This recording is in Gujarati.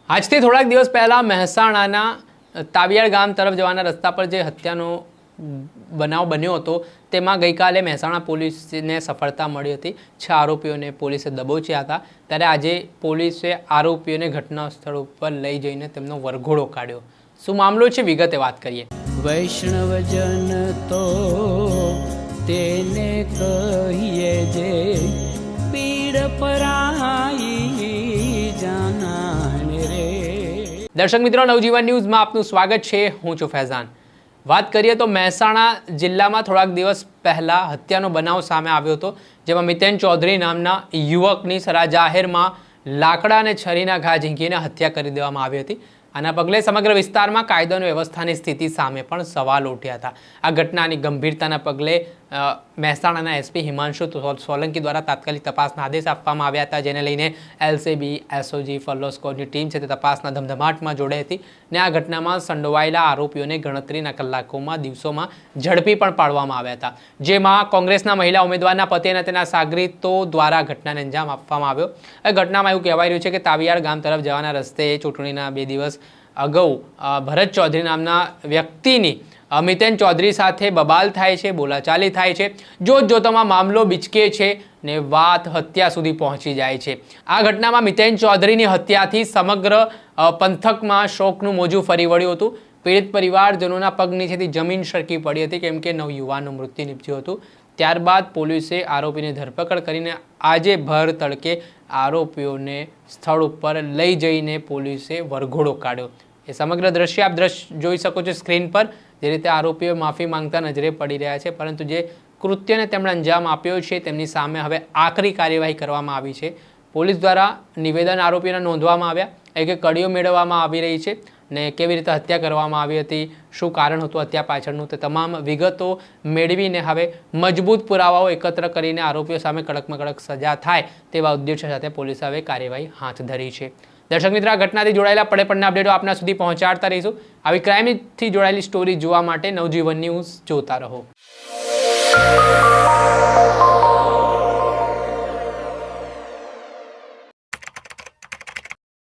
આજથી થોડાક દિવસ પહેલાં મહેસાણાના તાવિયાડ ગામ તરફ જવાના રસ્તા પર જે હત્યાનો બનાવ બન્યો હતો તેમાં ગઈકાલે મહેસાણા પોલીસને સફળતા મળી હતી। 6 આરોપીઓને પોલીસે દબોચ્યા હતા। ત્યારે આજે પોલીસે આરોપીઓને ઘટના સ્થળ ઉપર લઈ જઈને તેમનો વરઘોડો કાઢ્યો। શું મામલો છે વિગતે વાત કરીએ। વૈષ્ણવજન તો તેને કહીએ જે પીડ પરાઈ જાનાને રે। દર્શક મિત્રો, નવજીવન ન્યૂઝમાં આપનું સ્વાગત છે। હું છું ફૈઝાન। વાત કરીએ તો મહેસાણા જિલ્લામાં થોડાક દિવસ પહેલા હત્યાનો બનાવ સામે આવ્યો હતો, જેમાં મિતેન ચૌધરી નામના યુવકની સરા જાહેરમાં લાકડા અને છરીના ઘા ઝીંકીને હત્યા કરી દેવામાં આવી હતી। આના પગલે સમગ્ર વિસ્તારમાં કાયદો અને વ્યવસ્થાની સ્થિતિ સામે પણ સવાલ ઉઠ્યા હતા। આ ઘટનાની ગંભીરતાના પગલે મહેસાણાના એસપી હિમાંશુ સોલંકી દ્વારા તાત્કાલિક તપાસના આદેશ આપવામાં આવ્યા હતા, જેને લઈને એલસીબી, એસઓજી, ફલ્લો સ્કોડની ટીમ છે તે તપાસના ધમધમાટમાં જોડાઈ હતી ને આ ઘટનામાં સંડોવાયેલા આરોપીઓને ગણતરીના કલાકોમાં, દિવસોમાં ઝડપી પણ પાડવામાં આવ્યા હતા, જેમાં કોંગ્રેસના મહિલા ઉમેદવારના પતિ અને તેના સાગરીતો દ્વારા ઘટનાને અંજામ આપવામાં આવ્યો। આ ઘટનામાં એવું કહેવાય રહ્યું છે કે તાવિયાડ ગામ તરફ જવાના રસ્તે ચૂંટણીના 2 દિવસ અગાઉ ભરત ચૌધરી નામના વ્યક્તિની મિતેન ચૌધરી સાથે બબાલ થાય છે, બોલાચાલી થાય છે। જોતજોતામાં મામલો બિચકે છે ને વાત હત્યા સુધી પહોંચી જાય છે। આ ઘટનામાં મિતેન ચૌધરીની હત્યાથી સમગ્ર પંથકમાં શોકનું મોજું ફરી વળ્યું હતું। પીડિત પરિવારજનોના પગ નીચેથી જમીન સરકી પડી હતી, કેમ કે નવયુવાનનું મૃત્યુ નીપજ્યું હતું। ત્યારબાદ પોલીસે આરોપીની ધરપકડ કરીને આજે ભર તડકે આરોપીઓને સ્થળ ઉપર લઈ જઈને પોલીસે વરઘોડો કાઢ્યો। એ સમગ્ર દ્રશ્ય આપ જોઈ શકો છો સ્ક્રીન પર। જે રીતે આરોપીઓ માફી માંગતા નજરે પડી રહ્યા છે, પરંતુ જે કૃત્યને તેમણે અંજામ આપ્યો છે તેમની સામે હવે આકરી કાર્યવાહી કરવામાં આવી છે। પોલીસ દ્વારા નિવેદન આરોપીઓને નોંધવામાં આવ્યા, એક કડીઓ મેળવવામાં આવી રહી છે ને કેવી રીતે હત્યા કરવામાં આવી હતી, શું કારણ હતું હત્યા પાછળનું, તે તમામ વિગતો મેળવીને હવે મજબૂત પુરાવાઓ એકત્ર કરીને આરોપીઓ સામે કડકમાં કડક સજા થાય તેવા ઉદ્દેશ્ય સાથે પોલીસે હવે કાર્યવાહી હાથ ધરી છે। દર્શક મિત્રો, આ ઘટનાથી જોડાયેલા પડે અપડેટો આપના સુધી પહોંચાડતા રહીશું। આવી ક્રાઇમથી જોડાયેલી સ્ટોરી જોવા માટે નવજીવન ન્યૂઝ જોતા રહો।